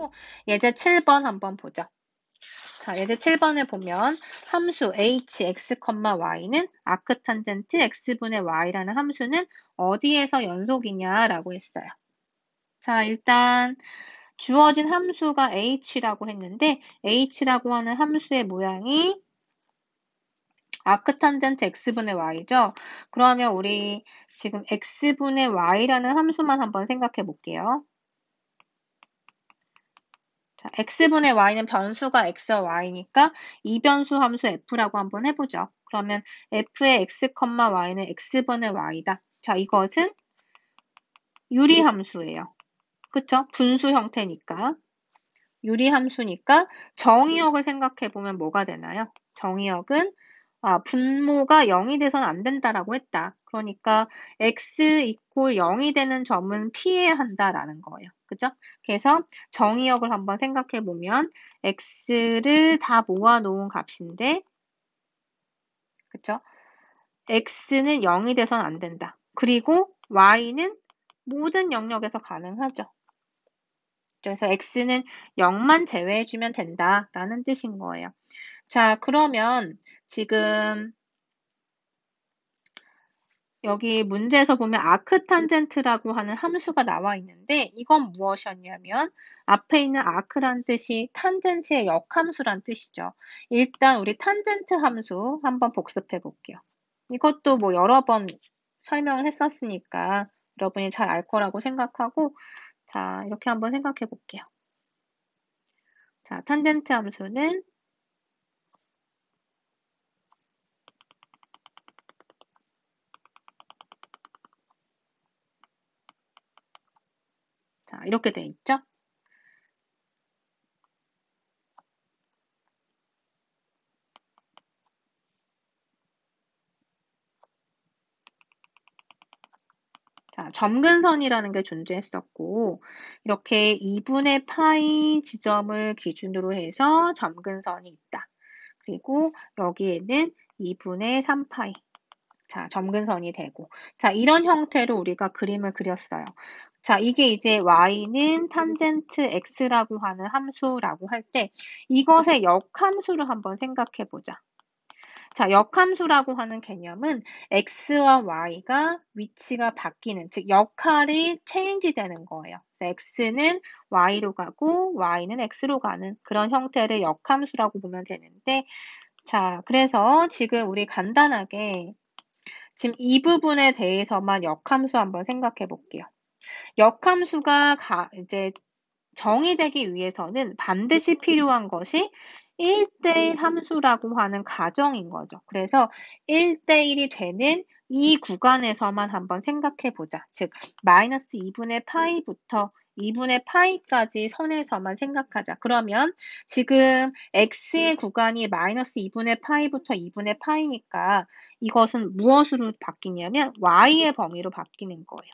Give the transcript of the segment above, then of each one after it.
그리고 예제 7번 한번 보죠. 자, 예제 7번을 보면 함수 hx, y는 아크탄젠트 x분의 y라는 함수는 어디에서 연속이냐라고 했어요. 자, 일단 주어진 함수가 h라고 했는데 h라고 하는 함수의 모양이 아크탄젠트 x분의 y죠. 그러면 우리 지금 x분의 y라는 함수만 한번 생각해 볼게요. 자, x분의 y는 변수가 x와 y니까 이변수 함수 f라고 한번 해보죠. 그러면 f의 x, y는 x분의 y다. 자, 이것은 유리함수예요. 그쵸? 분수 형태니까. 유리함수니까 정의역을 생각해보면 뭐가 되나요? 정의역은 분모가 0이 돼서는 안 된다라고 했다. 그러니까 x 이퀄 0이 되는 점은 피해야 한다라는 거예요. 그죠? 그래서 정의역을 한번 생각해보면 x를 다 모아놓은 값인데 그쵸? x는 0이 돼서는 안 된다. 그리고 y는 모든 영역에서 가능하죠. 그래서 x는 0만 제외해주면 된다라는 뜻인 거예요. 자, 그러면 지금 여기 문제에서 보면 아크탄젠트라고 하는 함수가 나와 있는데 이건 무엇이었냐면 앞에 있는 아크란 뜻이 탄젠트의 역함수란 뜻이죠. 일단 우리 탄젠트 함수 한번 복습해 볼게요. 이것도 뭐 여러 번 설명을 했었으니까 여러분이 잘 알 거라고 생각하고 자, 이렇게 한번 생각해 볼게요. 자, 탄젠트 함수는 자, 이렇게 돼 있죠? 자, 점근선이라는 게 존재했었고 이렇게 2분의 파이 지점을 기준으로 해서 점근선이 있다. 그리고 여기에는 2분의 3파이 자, 점근선이 되고 자, 이런 형태로 우리가 그림을 그렸어요. 자, 이게 이제 y는 탄젠트 x라고 하는 함수라고 할 때 이것의 역함수를 한번 생각해 보자. 자, 역함수라고 하는 개념은 x와 y가 위치가 바뀌는, 즉 역할이 체인지 되는 거예요. 그래서 x는 y로 가고 y는 x로 가는 그런 형태를 역함수라고 보면 되는데 자, 그래서 지금 우리 간단하게 지금 이 부분에 대해서만 역함수 한번 생각해 볼게요. 역함수가 이제 정의되기 위해서는 반드시 필요한 것이 1대1 함수라고 하는 가정인 거죠. 그래서 1대1이 되는 이 구간에서만 한번 생각해 보자. 즉, 마이너스 2분의 파이부터 2분의 파이까지 선에서만 생각하자. 그러면 지금 x의 구간이 마이너스 2분의 파이부터 2분의 파이니까 이것은 무엇으로 바뀌냐면 y의 범위로 바뀌는 거예요.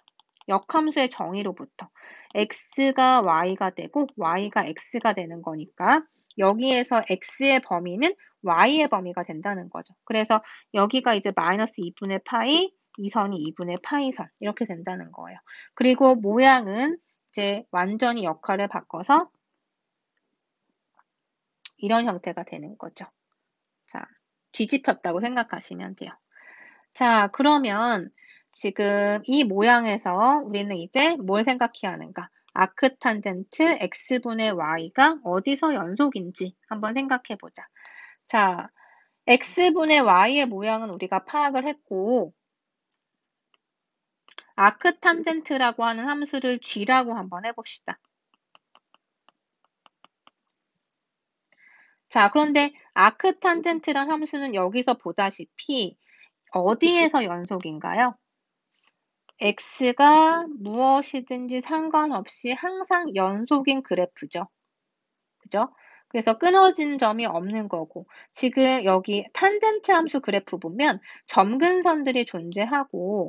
역함수의 정의로부터. x가 y가 되고 y가 x가 되는 거니까 여기에서 x의 범위는 y의 범위가 된다는 거죠. 그래서 여기가 이제 마이너스 2분의 파이, 이 선이 2분의 파이 선 이렇게 된다는 거예요. 그리고 모양은 이제 완전히 역할을 바꿔서 이런 형태가 되는 거죠. 자, 뒤집혔다고 생각하시면 돼요. 자, 그러면 지금 이 모양에서 우리는 이제 뭘 생각해야 하는가? 아크탄젠트 x분의 y가 어디서 연속인지 한번 생각해 보자. 자, x분의 y의 모양은 우리가 파악을 했고 아크탄젠트라고 하는 함수를 g라고 한번 해봅시다. 자, 그런데 아크탄젠트란 함수는 여기서 보다시피 어디에서 연속인가요? x가 무엇이든지 상관없이 항상 연속인 그래프죠. 그죠? 그래서 끊어진 점이 없는 거고 지금 여기 탄젠트 함수 그래프 보면 점근선들이 존재하고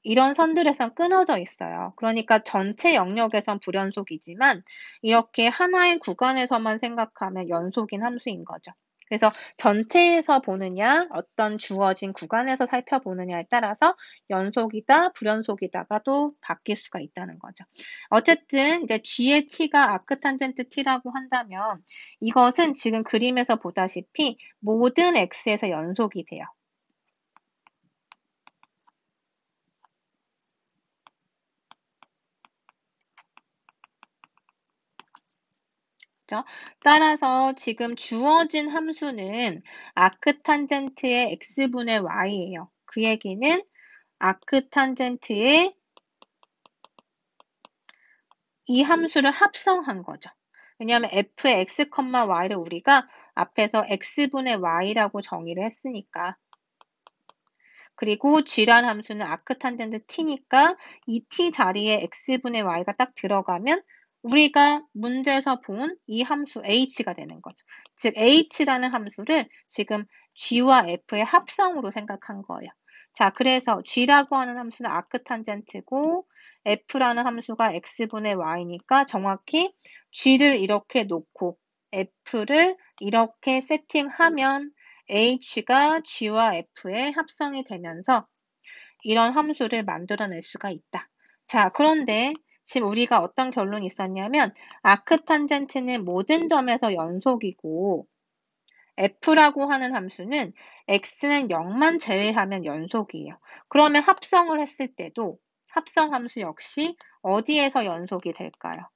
이런 선들에선 끊어져 있어요. 그러니까 전체 영역에선 불연속이지만 이렇게 하나의 구간에서만 생각하면 연속인 함수인 거죠. 그래서 전체에서 보느냐, 어떤 주어진 구간에서 살펴보느냐에 따라서 연속이다, 불연속이다가도 바뀔 수가 있다는 거죠. 어쨌든 이제 G의 T가 아크탄젠트 T라고 한다면 이것은 지금 그림에서 보다시피 모든 X에서 연속이 돼요. 따라서 지금 주어진 함수는 아크탄젠트의 x분의 y예요. 그 얘기는 아크탄젠트의 이 함수를 합성한 거죠. 왜냐하면 f의 x, y를 우리가 앞에서 x분의 y라고 정의를 했으니까. 그리고 g란 함수는 아크탄젠트 t니까 이 t 자리에 x분의 y가 딱 들어가면 우리가 문제에서 본 이 함수 h가 되는 거죠. 즉 h라는 함수를 지금 g와 f의 합성으로 생각한 거예요. 자, 그래서 g라고 하는 함수는 아크탄젠트고 f라는 함수가 x분의 y니까 정확히 g를 이렇게 놓고 f를 이렇게 세팅하면 h가 g와 f의 합성이 되면서 이런 함수를 만들어낼 수가 있다. 자, 그런데 지금 우리가 어떤 결론이 있었냐면 아크탄젠트는 모든 점에서 연속이고 f라고 하는 함수는 x는 0만 제외하면 연속이에요. 그러면 합성을 했을 때도 합성함수 역시 어디에서 연속이 될까요?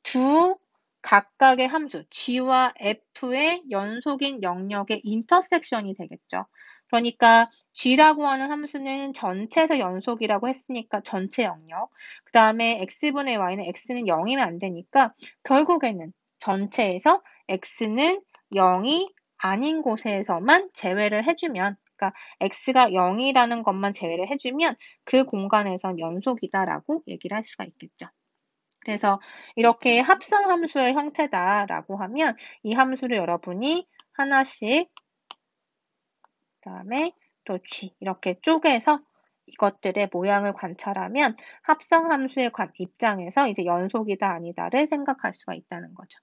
두 각각의 함수 g와 f의 연속인 영역의 인터섹션이 되겠죠. 그러니까 g라고 하는 함수는 전체에서 연속이라고 했으니까 전체 영역. 그 다음에 x분의 y는 x는 0이면 안 되니까 결국에는 전체에서 x는 0이 아닌 곳에서만 제외를 해주면, 그러니까 x가 0이라는 것만 제외를 해주면 그 공간에선 연속이다라고 얘기를 할 수가 있겠죠. 그래서 이렇게 합성함수의 형태다라고 하면 이 함수를 여러분이 하나씩 그다음에 또 G 이렇게 쪼개서 이것들의 모양을 관찰하면 합성함수의 입장에서 이제 연속이다 아니다를 생각할 수가 있다는 거죠.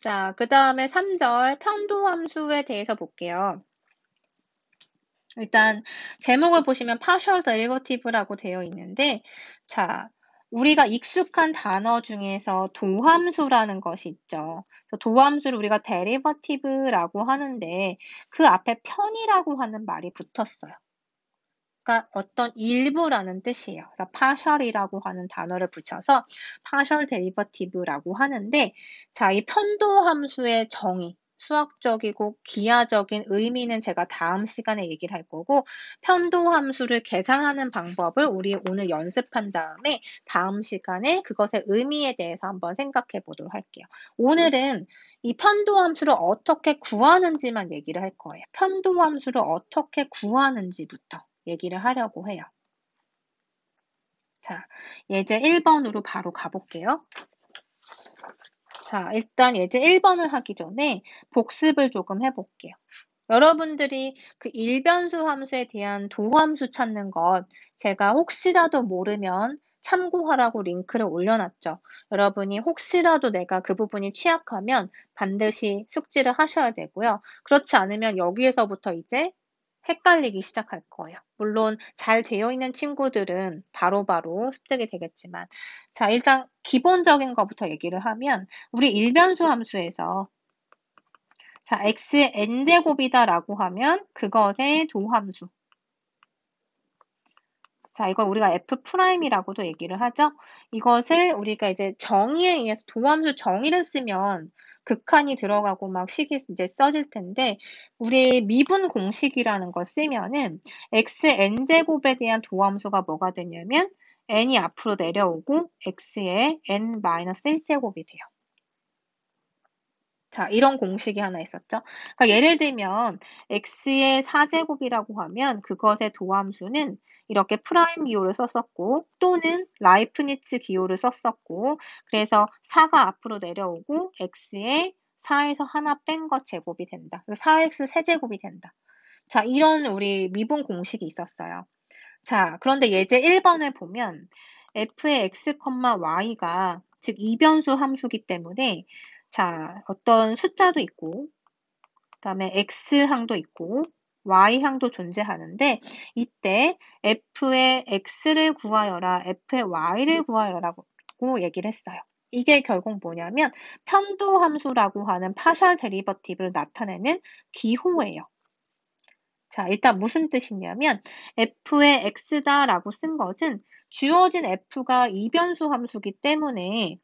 자, 그 다음에 3절 편도함수에 대해서 볼게요. 일단 제목을 보시면 partial derivative라고 되어 있는데 자, 우리가 익숙한 단어 중에서 도함수라는 것이 있죠. 도함수를 우리가 derivative라고 하는데 그 앞에 편이라고 하는 말이 붙었어요. 그러니까 어떤 일부라는 뜻이에요. 그래서 partial이라고 하는 단어를 붙여서 partial derivative라고 하는데 자, 이 편도함수의 정의 수학적이고 기하적인 의미는 제가 다음 시간에 얘기를 할 거고 편도함수를 계산하는 방법을 우리 오늘 연습한 다음에 다음 시간에 그것의 의미에 대해서 한번 생각해 보도록 할게요. 오늘은 이 편도함수를 어떻게 구하는지만 얘기를 할 거예요. 편도함수를 어떻게 구하는지부터 얘기를 하려고 해요. 자, 예제 1번으로 바로 가볼게요. 자, 일단 예제 1번을 하기 전에 복습을 조금 해볼게요. 여러분들이 그 일변수 함수에 대한 도함수 찾는 것 제가 혹시라도 모르면 참고하라고 링크를 올려놨죠. 여러분이 혹시라도 내가 그 부분이 취약하면 반드시 숙지를 하셔야 되고요. 그렇지 않으면 여기에서부터 이제 헷갈리기 시작할 거예요. 물론 잘 되어 있는 친구들은 바로바로 습득이 되겠지만 자, 일단 기본적인 것부터 얘기를 하면 우리 일변수 함수에서 자, x의 n제곱이다라고 하면 그것의 도함수. 자, 이걸 우리가 f'이라고도 얘기를 하죠. 이것을 우리가 이제 정의에 의해서 도함수 정의를 쓰면 극한이 들어가고 막 식이 이제 써질 텐데 우리 미분 공식이라는 걸 쓰면은 x n제곱에 대한 도함수가 뭐가 되냐면 n이 앞으로 내려오고 x의 n-1제곱이 돼요. 자, 이런 공식이 하나 있었죠. 그러니까 예를 들면 x의 4제곱이라고 하면 그것의 도함수는 이렇게 프라임 기호를 썼었고 또는 라이프니츠 기호를 썼었고 그래서 4가 앞으로 내려오고 x의 4에서 하나 뺀 것 제곱이 된다. 4x 세제곱이 된다. 자, 이런 우리 미분 공식이 있었어요. 자, 그런데 예제 1번을 보면 f의 x, y가 즉 이변수 함수기 때문에 자, 어떤 숫자도 있고 그다음에 x항도 있고 y항도 존재하는데 이때 f의 x를 구하여라, f의 y를 구하여라고 얘기를 했어요. 이게 결국 뭐냐면 편도 함수라고 하는 파셜 데리버티브를 나타내는 기호예요. 자, 일단 무슨 뜻이냐면 f의 x다라고 쓴 것은 주어진 f가 이변수 함수기 때문에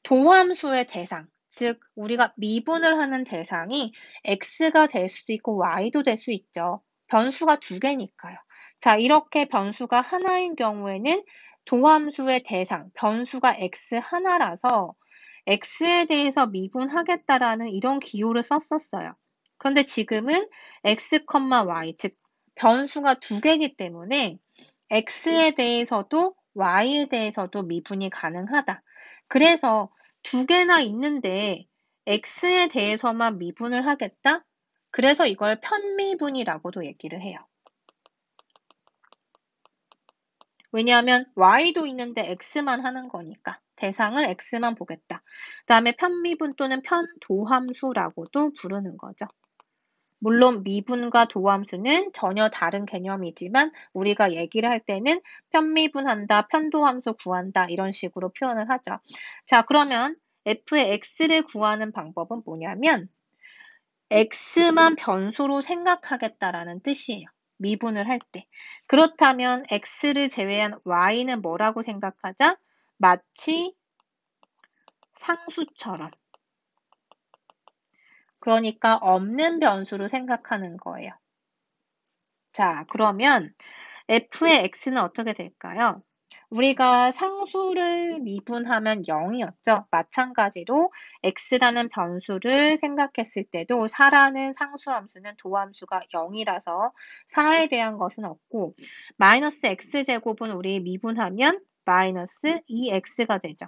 도함수의 대상, 즉 우리가 미분을 하는 대상이 x가 될 수도 있고 y도 될 수 있죠. 변수가 두 개니까요. 자, 이렇게 변수가 하나인 경우에는 도함수의 대상, 변수가 x 하나라서 x에 대해서 미분하겠다라는 이런 기호를 썼었어요. 그런데 지금은 x, y, 즉 변수가 두 개이기 때문에 x에 대해서도 y에 대해서도 미분이 가능하다. 그래서 두 개나 있는데 x에 대해서만 미분을 하겠다? 그래서 이걸 편미분이라고도 얘기를 해요. 왜냐하면 y도 있는데 x만 하는 거니까 대상을 x만 보겠다. 그 다음에 편미분 또는 편도함수라고도 부르는 거죠. 물론 미분과 도함수는 전혀 다른 개념이지만 우리가 얘기를 할 때는 편미분한다, 편도함수 구한다 이런 식으로 표현을 하죠. 자, 그러면 f의 x를 구하는 방법은 뭐냐면 x만 변수로 생각하겠다라는 뜻이에요. 미분을 할 때. 그렇다면 x를 제외한 y는 뭐라고 생각하자? 마치 상수처럼. 그러니까 없는 변수로 생각하는 거예요. 자, 그러면 f의 x는 어떻게 될까요? 우리가 상수를 미분하면 0이었죠. 마찬가지로 x라는 변수를 생각했을 때도 4라는 상수함수는 도함수가 0이라서 4에 대한 것은 없고 마이너스 x제곱은 우리 미분하면 마이너스 2x가 되죠.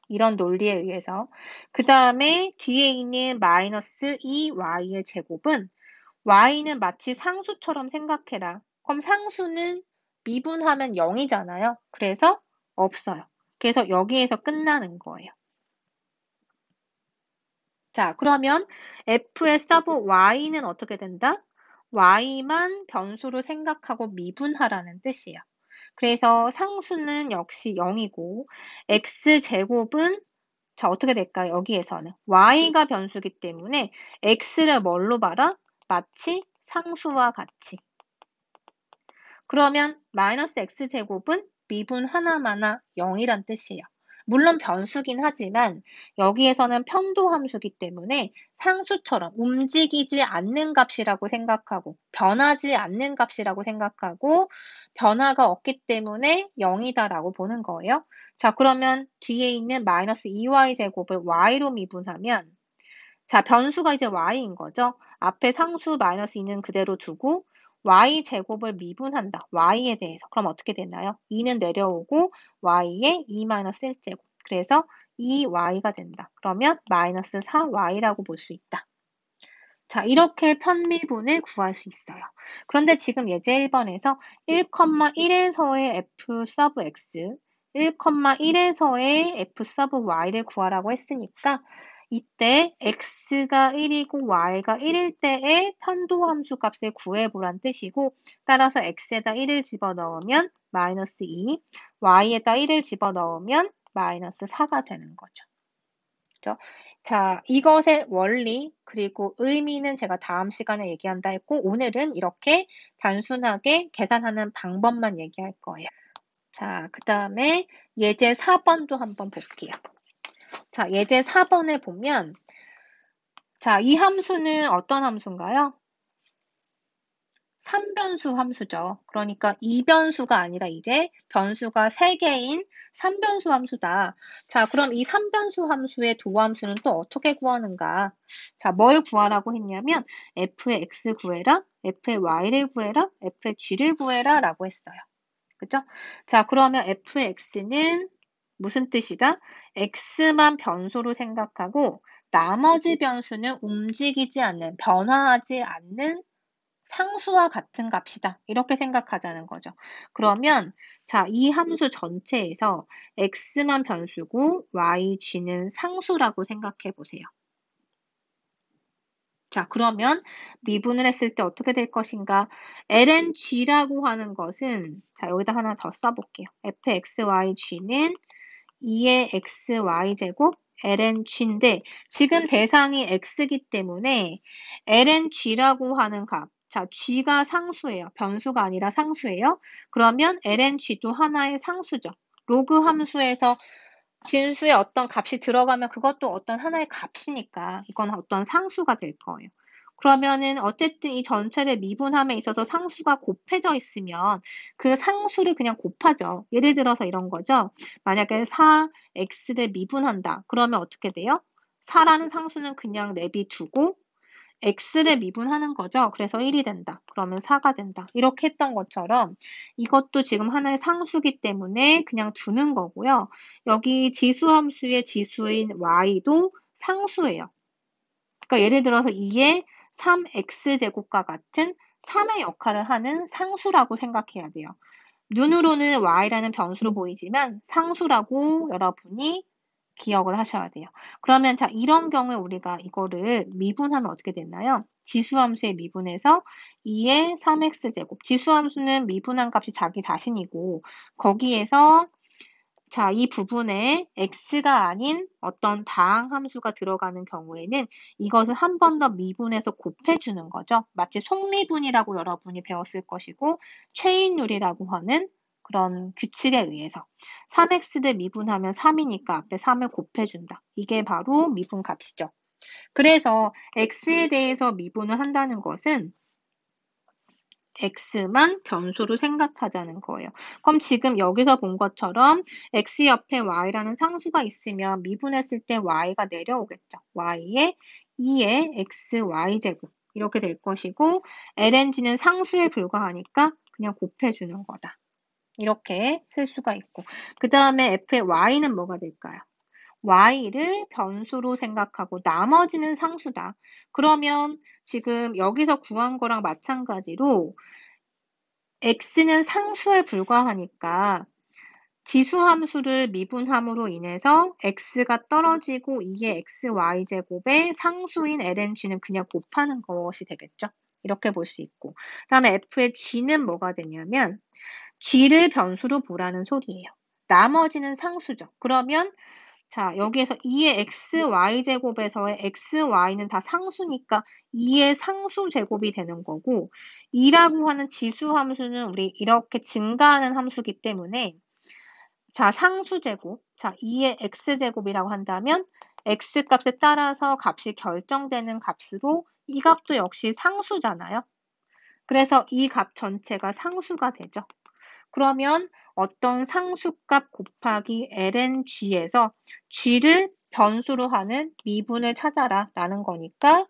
이런 논리에 의해서 그 다음에 뒤에 있는 마이너스 2y의 제곱은 y는 마치 상수처럼 생각해라. 그럼 상수는 미분하면 0이잖아요. 그래서 없어요. 그래서 여기에서 끝나는 거예요. 자, 그러면 f의 서브 y는 어떻게 된다? y만 변수로 생각하고 미분하라는 뜻이에요. 그래서 상수는 역시 0이고 x제곱은 자, 어떻게 될까요? 여기에서는 y가 변수기 때문에 x를 뭘로 봐라? 마치 상수와 같이. 그러면 마이너스 x제곱은 미분 하나마나 0이란 뜻이에요. 물론 변수긴 하지만 여기에서는 편도함수기 때문에 상수처럼 움직이지 않는 값이라고 생각하고 변하지 않는 값이라고 생각하고 변화가 없기 때문에 0이다라고 보는 거예요. 자, 그러면 뒤에 있는 마이너스 2y제곱을 y로 미분하면 자, 변수가 이제 y인 거죠. 앞에 상수 마이너스 2는 그대로 두고 y제곱을 미분한다. y에 대해서. 그럼 어떻게 되나요? 2는 내려오고 y에 2-1제곱. 그래서 2y가 된다. 그러면 마이너스 4y라고 볼 수 있다. 자, 이렇게 편미분을 구할 수 있어요. 그런데 지금 예제 1번에서 1,1에서의 f 서브 x, 1,1에서의 f 서브 y를 구하라고 했으니까 이때 x가 1이고 y가 1일 때의 편도함수 값을 구해보란 뜻이고 따라서 x에다 1을 집어넣으면 마이너스 2, y에다 1을 집어넣으면 마이너스 4가 되는 거죠. 그렇죠? 자, 이것의 원리 그리고 의미는 제가 다음 시간에 얘기한다 했고 오늘은 이렇게 단순하게 계산하는 방법만 얘기할 거예요. 자, 그 다음에 예제 4번도 한번 볼게요. 자, 예제 4번에 보면 자, 이 함수는 어떤 함수인가요? 3변수 함수죠. 그러니까 2변수가 아니라 이제 변수가 3개인 3변수 함수다. 자, 그럼 이 3변수 함수의 도함수는 또 어떻게 구하는가? 자, 뭘 구하라고 했냐면 f의 x 구해라, f의 y를 구해라, f의 g를 구해라 라고 했어요. 그죠? 자, 그러면 f의 x는 무슨 뜻이다? x만 변수로 생각하고 나머지 변수는 움직이지 않는, 변화하지 않는 상수와 같은 값이다. 이렇게 생각하자는 거죠. 그러면 자, 이 함수 전체에서 x만 변수고 y, g는 상수라고 생각해 보세요. 자, 그러면 미분을 했을 때 어떻게 될 것인가? lng라고 하는 것은, 자, 여기다 하나 더 써볼게요. fxyg는 2의 xy제곱 lng인데, 지금 대상이 x이기 때문에 lng라고 하는 값, 자, g가 상수예요. 변수가 아니라 상수예요. 그러면 lng도 하나의 상수죠. 로그 함수에서 진수에 어떤 값이 들어가면 그것도 어떤 하나의 값이니까 이건 어떤 상수가 될 거예요. 그러면은 어쨌든 이 전체를 미분함에 있어서 상수가 곱해져 있으면 그 상수를 그냥 곱하죠. 예를 들어서 이런 거죠. 만약에 4x를 미분한다. 그러면 어떻게 돼요? 4라는 상수는 그냥 내비두고 x를 미분하는 거죠. 그래서 1이 된다. 그러면 4가 된다. 이렇게 했던 것처럼 이것도 지금 하나의 상수기 때문에 그냥 두는 거고요. 여기 지수함수의 지수인 y도 상수예요. 그러니까 예를 들어서 2의 3x제곱과 같은 3의 역할을 하는 상수라고 생각해야 돼요. 눈으로는 y라는 변수로 보이지만 상수라고 여러분이 기억을 하셔야 돼요. 그러면 자, 이런 경우에 우리가 이거를 미분하면 어떻게 됐나요? 지수함수에 미분해서 2의 3x제곱. 지수함수는 미분한 값이 자기 자신이고 거기에서 자, 이 부분에 x가 아닌 어떤 다항 함수가 들어가는 경우에는 이것을 한 번 더 미분해서 곱해주는 거죠. 마치 속미분이라고 여러분이 배웠을 것이고 체인룰이라고 하는 그런 규칙에 의해서 3x를 미분하면 3이니까 앞에 3을 곱해준다. 이게 바로 미분값이죠. 그래서 x에 대해서 미분을 한다는 것은 x만 변수로 생각하자는 거예요. 그럼 지금 여기서 본 것처럼 x 옆에 y라는 상수가 있으면 미분했을 때 y가 내려오겠죠. y에 2의 xy제곱 이렇게 될 것이고 lng는 상수에 불과하니까 그냥 곱해주는 거다. 이렇게 쓸 수가 있고 그 다음에 f의 y는 뭐가 될까요? y를 변수로 생각하고 나머지는 상수다. 그러면 지금 여기서 구한 거랑 마찬가지로 x는 상수에 불과하니까 지수함수를 미분함으로 인해서 x가 떨어지고 2의 xy제곱에 상수인 lng는 그냥 곱하는 것이 되겠죠. 이렇게 볼 수 있고 그 다음에 f의 g는 뭐가 되냐면 g를 변수로 보라는 소리예요. 나머지는 상수죠. 그러면 자, 여기에서 2의 xy제곱에서의 xy는 다 상수니까 2의 상수제곱이 되는 거고 2라고 하는 지수함수는 우리 이렇게 증가하는 함수기 때문에 자, 상수제곱, 자, 2의 x제곱이라고 한다면 x값에 따라서 값이 결정되는 값으로 이 값도 역시 상수잖아요. 그래서 이 값 전체가 상수가 되죠. 그러면 어떤 상수값 곱하기 lng에서 g를 변수로 하는 미분을 찾아라 라는 거니까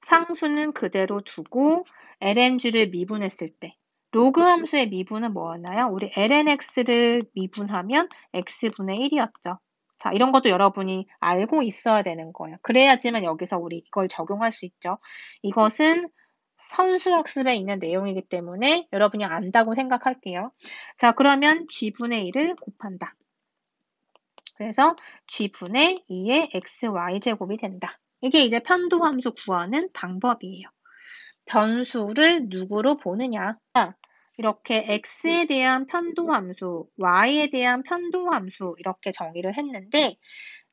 상수는 그대로 두고 lng를 미분했을 때 로그 함수의 미분은 뭐였나요? 우리 lnx를 미분하면 x분의 1이었죠. 자, 이런 것도 여러분이 알고 있어야 되는 거예요. 그래야지만 여기서 우리 이걸 적용할 수 있죠. 이것은 선수학습에 있는 내용이기 때문에 여러분이 안다고 생각할게요. 자, 그러면 g분의 1을 곱한다. 그래서 g분의 2의 xy제곱이 된다. 이게 이제 편도함수 구하는 방법이에요. 변수를 누구로 보느냐. 이렇게 x에 대한 편도함수, y에 대한 편도함수 이렇게 정의를 했는데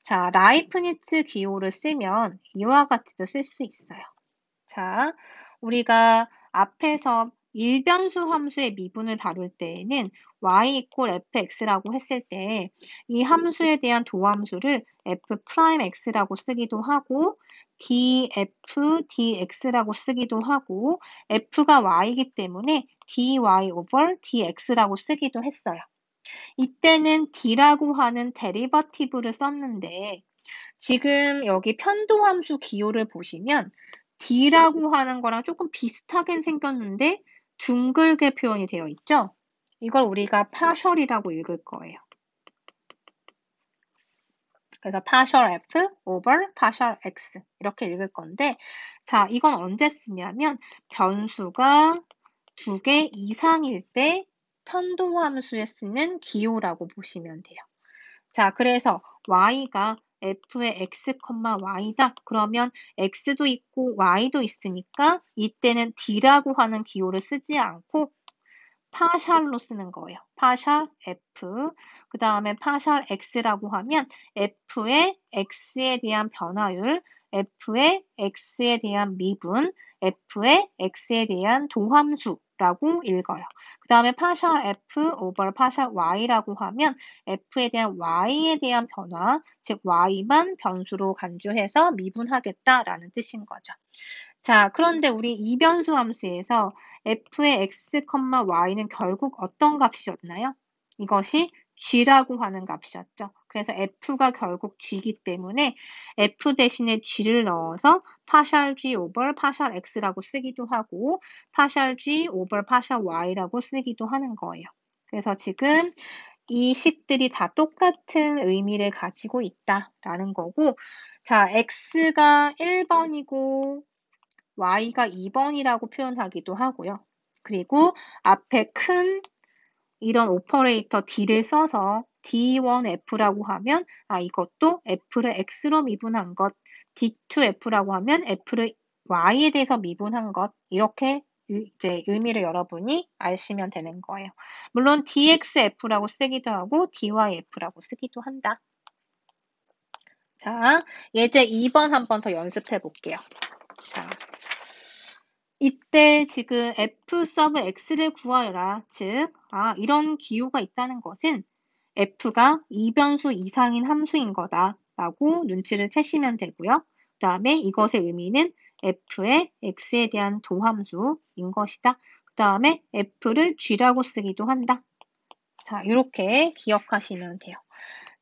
자, 라이프니츠 기호를 쓰면 이와 같이도 쓸 수 있어요. 자, 우리가 앞에서 일변수 함수의 미분을 다룰 때에는 y = fx라고 했을 때 이 함수에 대한 도함수를 f'x라고 쓰기도 하고 df, dx라고 쓰기도 하고 f가 y이기 때문에 dy/dx라고 쓰기도 했어요. 이때는 d라고 하는 데리버티브를 썼는데 지금 여기 편도함수 기호를 보시면 d라고 하는 거랑 조금 비슷하게 생겼는데 둥글게 표현이 되어 있죠? 이걸 우리가 partial이라고 읽을 거예요. 그래서 partial f over partial x 이렇게 읽을 건데 자, 이건 언제 쓰냐면 변수가 2개 이상일 때 편도함수에 쓰는 기호라고 보시면 돼요. 자, 그래서 y가 f의 x, y다. 그러면 x도 있고 y도 있으니까 이때는 d라고 하는 기호를 쓰지 않고 파샬로 쓰는 거예요. 파샬 f. 그 다음에 파샬 x라고 하면 f의 x에 대한 변화율, f의 x에 대한 미분, f의 x에 대한 도함수라고 읽어요. 그 다음에 파샬 f over 파샬 y라고 하면 f에 대한 y에 대한 변화, 즉 y만 변수로 간주해서 미분하겠다라는 뜻인 거죠. 자, 그런데 우리 이변수 함수에서 f의 x, y는 결국 어떤 값이었나요? 이것이 g라고 하는 값이었죠. 그래서 f가 결국 g이기 때문에 f 대신에 g를 넣어서 파샬 g over 파샬 x라고 쓰기도 하고 파샬 g over 파샬 y라고 쓰기도 하는 거예요. 그래서 지금 이 식들이 다 똑같은 의미를 가지고 있다라는 거고, 자, x가 1번이고 y가 2번이라고 표현하기도 하고요. 그리고 앞에 큰 이런 오퍼레이터 d를 써서 d1f라고 하면 이것도 f를 x로 미분한 것, d2f라고 하면 f를 y에 대해서 미분한 것, 이렇게 이제 의미를 여러분이 아시면 되는 거예요. 물론 dxf라고 쓰기도 하고 dyf라고 쓰기도 한다. 자, 예제 2번 한번 더 연습해 볼게요. 자, 이때 지금 f 서브 x를 구하여라. 즉, 이런 기호가 있다는 것은 f가 이변수 이상인 함수인 거다 라고 눈치를 채시면 되고요. 그 다음에 이것의 의미는 f의 x에 대한 도함수인 것이다. 그 다음에 f를 g라고 쓰기도 한다. 자, 이렇게 기억하시면 돼요.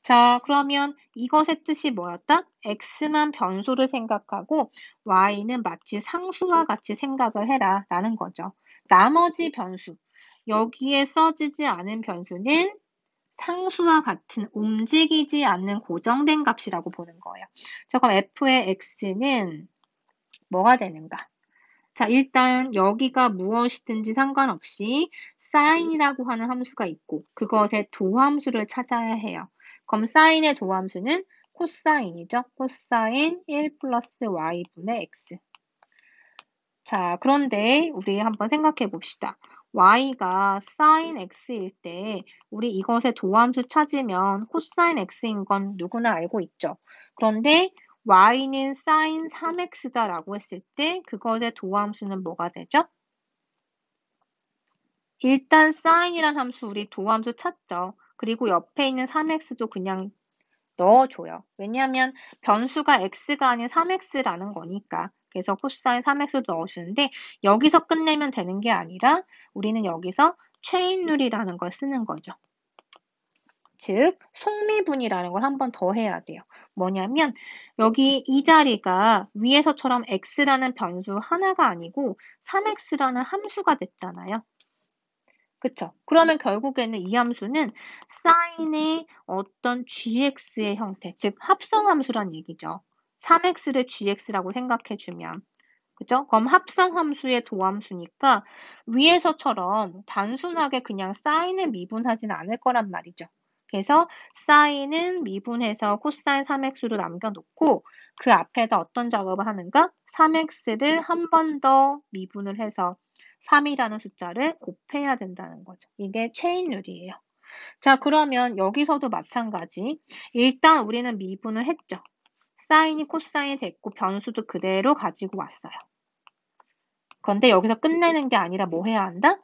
자, 그러면 이것의 뜻이 뭐였다? x만 변수를 생각하고 y는 마치 상수와 같이 생각을 해라 라는 거죠. 나머지 변수, 여기에 써지지 않은 변수는 상수와 같은 움직이지 않는 고정된 값이라고 보는 거예요. 자, 그럼 f의 x는 뭐가 되는가? 자, 일단 여기가 무엇이든지 상관없이 sine이라고 하는 함수가 있고 그것의 도함수를 찾아야 해요. 그럼 sine의 도함수는 코사인이죠. 코사인 1 플러스 y분의 x. 자, 그런데 우리 한번 생각해 봅시다. y가 sin x일 때 우리 이것의 도함수 찾으면 코사인 x인 건 누구나 알고 있죠. 그런데 y는 sin 3x다라고 했을 때 그것의 도함수는 뭐가 되죠? 일단 sine이란 함수 우리 도함수 찾죠. 그리고 옆에 있는 3x도 그냥 넣어줘요. 왜냐하면 변수가 x가 아닌 3x라는 거니까. 그래서 코사인 3x를 넣어주는데 여기서 끝내면 되는 게 아니라 우리는 여기서 체인룰이라는 걸 쓰는 거죠. 즉 속미분이라는 걸 한 번 더 해야 돼요. 뭐냐면 여기 이 자리가 위에서처럼 x라는 변수 하나가 아니고 3x라는 함수가 됐잖아요. 그쵸? 그러면 결국에는 이 함수는 사인의 어떤 gx의 형태, 즉 합성함수란 얘기죠. 3x를 gx라고 생각해주면. 그죠? 그럼 합성함수의 도함수니까 위에서처럼 단순하게 그냥 사인을 미분하진 않을 거란 말이죠. 그래서 사인은 미분해서 코사인 3x로 남겨놓고 그 앞에다 어떤 작업을 하는가? 3x를 한 번 더 미분을 해서 3이라는 숫자를 곱해야 된다는 거죠. 이게 체인룰이에요. 자, 그러면 여기서도 마찬가지. 일단 우리는 미분을 했죠. 사인이 코사인이 됐고 변수도 그대로 가지고 왔어요. 그런데 여기서 끝내는 게 아니라 뭐 해야 한다?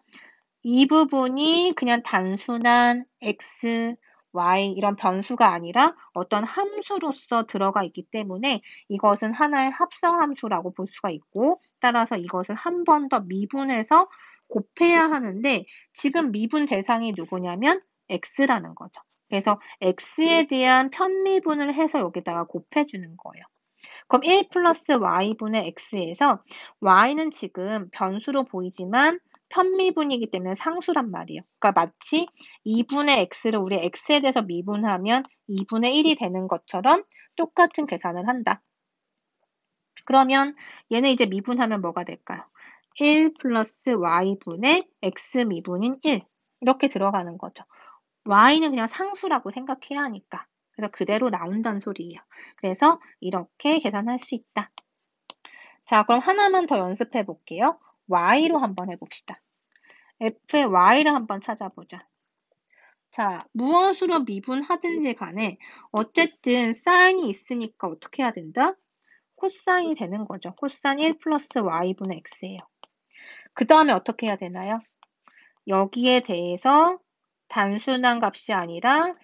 이 부분이 그냥 단순한 x, y 이런 변수가 아니라 어떤 함수로서 들어가 있기 때문에 이것은 하나의 합성함수라고 볼 수가 있고 따라서 이것을 한 번 더 미분해서 곱해야 하는데 지금 미분 대상이 누구냐면 x라는 거죠. 그래서 x에 대한 편미분을 해서 여기다가 곱해주는 거예요. 그럼 1 플러스 y분의 x에서 y는 지금 변수로 보이지만 편미분이기 때문에 상수란 말이에요. 그러니까 마치 2분의 x를 우리 x에 대해서 미분하면 2분의 1이 되는 것처럼 똑같은 계산을 한다. 그러면 얘는 이제 미분하면 뭐가 될까요? 1 플러스 y분의 x 미분인 1 이렇게 들어가는 거죠. y는 그냥 상수라고 생각해야 하니까. 그래서 그대로 나온다는 소리예요. 그래서 이렇게 계산할 수 있다. 자, 그럼 하나만 더 연습해 볼게요. y로 한번 해봅시다. f의 y를 한번 찾아보자. 자, 무엇으로 미분하든지 간에 어쨌든 사인이 있으니까 어떻게 해야 된다? 코사인이 되는 거죠. 코사인 1 플러스 y분의 x예요. 그 다음에 어떻게 해야 되나요? 여기에 대해서 단순한 값이 아니라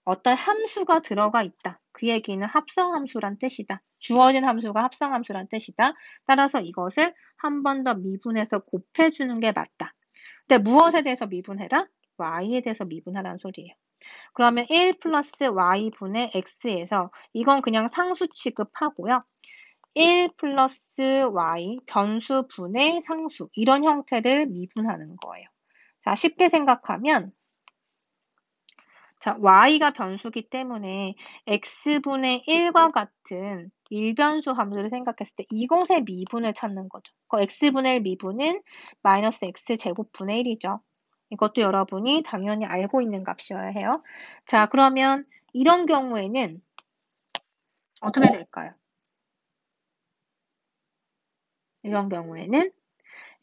어떤 함수가 들어가 있다. 그 얘기는 합성함수란 뜻이다. 주어진 함수가 합성함수란 뜻이다. 따라서 이것을 한 번 더 미분해서 곱해주는 게 맞다. 근데 무엇에 대해서 미분해라? y에 대해서 미분하라는 소리예요. 그러면 1 플러스 y분의 x에서 이건 그냥 상수 취급하고요. 1 플러스 y 변수분의 상수 이런 형태를 미분하는 거예요. 자, 쉽게 생각하면 자, y가 변수기 때문에 x분의 1과 같은 일변수 함수를 생각했을 때 이것의 미분을 찾는 거죠. 그 x분의 1 미분은 마이너스 x제곱분의 1이죠. 이것도 여러분이 당연히 알고 있는 값이어야 해요. 자, 그러면 이런 경우에는 어떻게 될까요? 이런 경우에는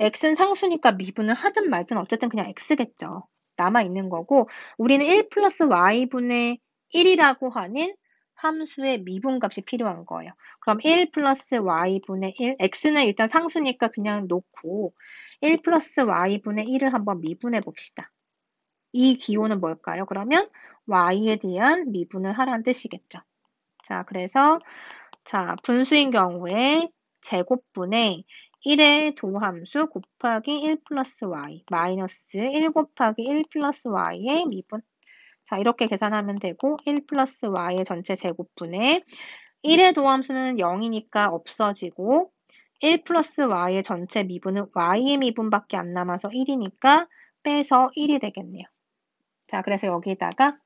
x는 상수니까 미분을 하든 말든 어쨌든 그냥 x겠죠. 남아있는 거고 우리는 1 플러스 y분의 1이라고 하는 함수의 미분값이 필요한 거예요. 그럼 1 플러스 y분의 1, x는 일단 상수니까 그냥 놓고 1 플러스 y분의 1을 한번 미분해 봅시다. 이 기호는 뭘까요? 그러면 y에 대한 미분을 하라는 뜻이겠죠. 자, 그래서 자, 분수인 경우에 제곱분의 1의 도함수 곱하기 1 플러스 y 마이너스 1 곱하기 1 플러스 y의 미분. 자, 이렇게 계산하면 되고 1 플러스 y의 전체 제곱분의 1의 도함수는 0이니까 없어지고 1 플러스 y의 전체 미분은 y의 미분밖에 안 남아서 1이니까 빼서 1이 되겠네요. 자, 그래서 여기다가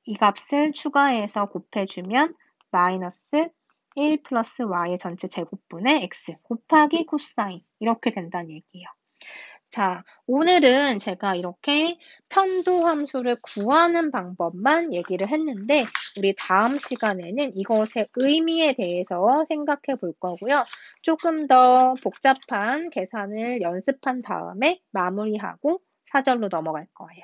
이 값을 추가해서 곱해주면 마이너스 1 플러스 y의 전체 제곱분의 x 곱하기 코사인 이렇게 된다는 얘기예요. 자, 오늘은 제가 이렇게 편도함수를 구하는 방법만 얘기를 했는데 우리 다음 시간에는 이것의 의미에 대해서 생각해 볼 거고요. 조금 더 복잡한 계산을 연습한 다음에 마무리하고 사절로 넘어갈 거예요.